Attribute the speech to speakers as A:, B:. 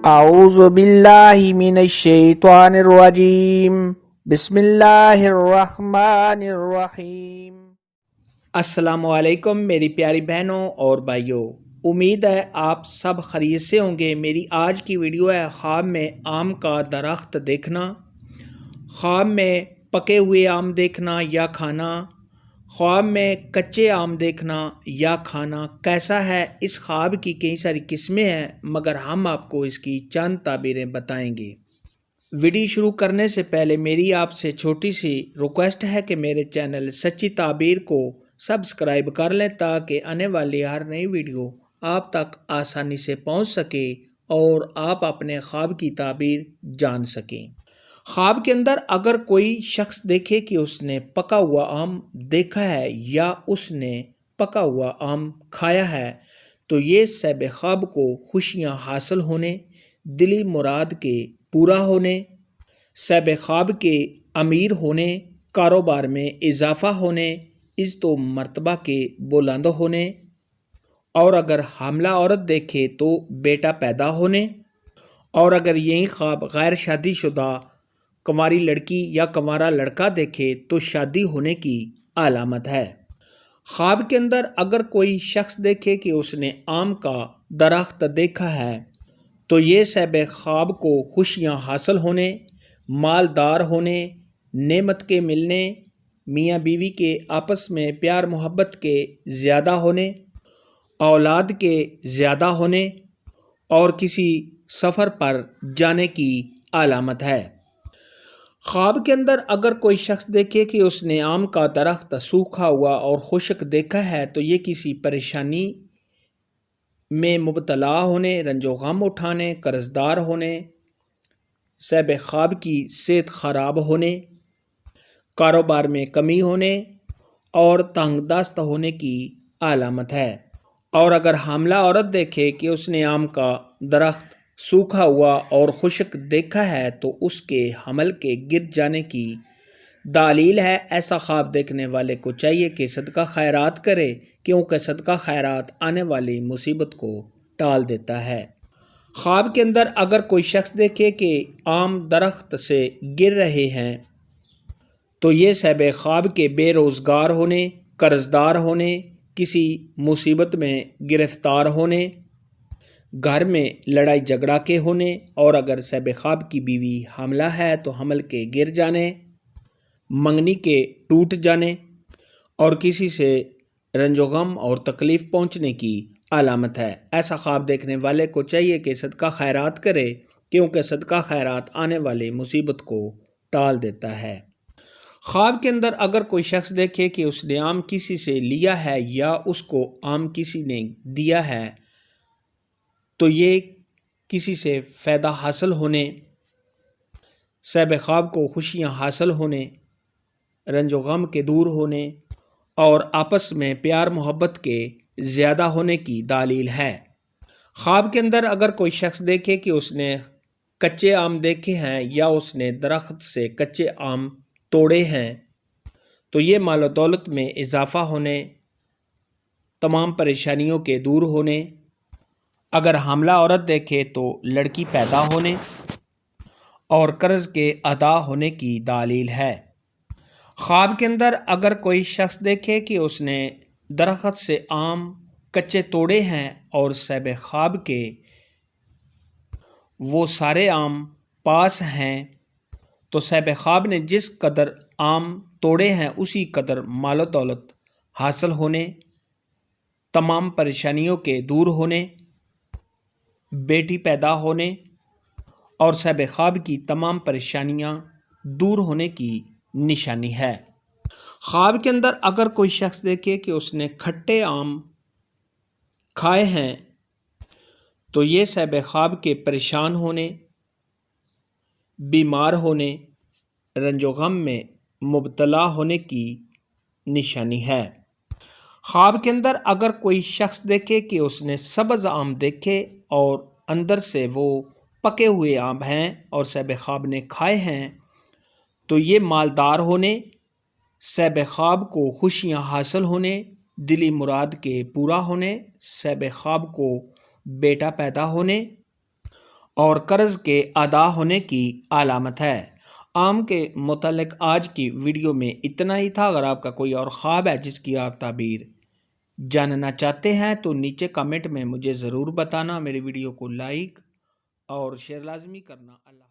A: अऊज़ु बिल्लाहि मिनश्शैतानिर्रजीम बिस्मिल्लाहिर्रहमानिर्रहीम। अस्सलामुअलैकुम मेरी प्यारी बहनों और भाइयों, उम्मीद है आप सब खैरियत से होंगे। मेरी आज की वीडियो है ख्वाब में आम का दरख्त देखना। ख्वाब में पके हुए आम देखना या खाना, ख्वाब में कच्चे आम देखना या खाना, कैसा है? इस ख्वाब की कई सारी किस्में हैं, मगर हम आपको इसकी चंद ताबीरें बताएंगे। वीडियो शुरू करने से पहले मेरी आपसे छोटी सी रिक्वेस्ट है कि मेरे चैनल सच्ची ताबीर को सब्सक्राइब कर लें ताकि आने वाली हर नई वीडियो आप तक आसानी से पहुंच सके और आप अपने ख्वाब की ताबीर जान सकें। ख्वाब के अंदर अगर कोई शख्स देखे कि उसने पका हुआ आम देखा है या उसने पका हुआ आम खाया है, तो ये साहिब ख्वाब को खुशियाँ हासिल होने, दिली मुराद के पूरा होने, साहिब ख्वाब के अमीर होने, कारोबार में इजाफा होने, इज़्ज़ो मर्तबा के बुलंद होने, और अगर हामला औरत देखे तो बेटा पैदा होने, और अगर यही ख्वाब गैर शादीशुदा कुंवारी लड़की या कुंवारा लड़का देखे तो शादी होने की अलामत है। ख्वाब के अंदर अगर कोई शख्स देखे कि उसने आम का दरख्त देखा है, तो ये साहिब ख्वाब को खुशियाँ हासिल होने, मालदार होने, नेमत के मिलने, मियाँ बीवी के आपस में प्यार मोहब्बत के ज़्यादा होने, औलाद के ज़्यादा होने और किसी सफ़र पर जाने की अलामत है। ख्वाब के अंदर अगर कोई शख्स देखे कि उसने आम का दरख्त सूखा हुआ और खुश्क देखा है, तो ये किसी परेशानी में मुब्तला होने, रंजो गम उठाने, कर्जदार होने, साहिब ख्वाब की सेहत ख़राब होने, कारोबार में कमी होने और तंगदस्त होने की अलामत है। और अगर हामला औरत देखे कि उसने आम का दरख्त सूखा हुआ और खुश्क देखा है, तो उसके हमल के गिर जाने की दलील है। ऐसा ख्वाब देखने वाले को चाहिए कि सदका खैरात करे, क्योंकि सदका खैरात आने वाली मुसीबत को टाल देता है। ख्वाब के अंदर अगर कोई शख्स देखे कि आम दरख्त से गिर रहे हैं, तो ये साहिब ख्वाब के बेरोज़गार होने, कर्जदार होने, किसी मुसीबत में गिरफ्तार होने, घर में लड़ाई झगड़ा के होने, और अगर साहिब ख्वाब की बीवी हामला है तो हमल के गिर जाने, मंगनी के टूट जाने और किसी से रंजोगम और तकलीफ़ पहुंचने की अलामत है। ऐसा ख्वाब देखने वाले को चाहिए कि सदका खैरात करे, क्योंकि सदका खैरात आने वाली मुसीबत को टाल देता है। ख्वाब के अंदर अगर कोई शख्स देखे कि उसने आम किसी से लिया है या उसको आम किसी ने दिया है, तो ये किसी से फ़ायदा हासिल होने, साहिब ख्वाब को खुशियाँ हासिल होने, रंजो गम के दूर होने और आपस में प्यार मोहब्बत के ज़्यादा होने की दलील है। ख्वाब के अंदर अगर कोई शख्स देखे कि उसने कच्चे आम देखे हैं या उसने दरख्त से कच्चे आम तोड़े हैं, तो ये माल दौलत में इजाफ़ा होने, तमाम परेशानियों के दूर होने, अगर हामला औरत देखे तो लड़की पैदा होने और कर्ज़ के अदा होने की दलील है। ख्वाब के अंदर अगर कोई शख्स देखे कि उसने दरख्त से आम कच्चे तोड़े हैं और साहिब ख्वाब के वो सारे आम पास हैं, तो साहिब ख्वाब ने जिस कदर आम तोड़े हैं उसी कदर मालो दौलत हासिल होने, तमाम परेशानियों के दूर होने, बेटी पैदा होने और साहिब ख्वाब की तमाम परेशानियां दूर होने की निशानी है। ख्वाब के अंदर अगर कोई शख्स देखे कि उसने खट्टे आम खाए हैं, तो ये साहिब ख्वाब के परेशान होने, बीमार होने, रंजो गम में मुब्तला होने की निशानी है। ख्वाब के अंदर अगर कोई शख्स देखे कि उसने सब्ज़ आम देखे और अंदर से वो पके हुए आम हैं और साहिब ख्वाब ने खाए हैं, तो ये मालदार होने, साहिब ख्वाब को खुशियाँ हासिल होने, दिली मुराद के पूरा होने, साहिब ख्वाब को बेटा पैदा होने और कर्ज़ के अदा होने की अलामत है। आम के मुतालिक आज की वीडियो में इतना ही था। अगर आपका कोई और ख्वाब है जिसकी आप ताबीर जानना चाहते हैं तो नीचे कमेंट में मुझे ज़रूर बताना। मेरी वीडियो को लाइक और शेयर लाजमी करना। अल्लाह।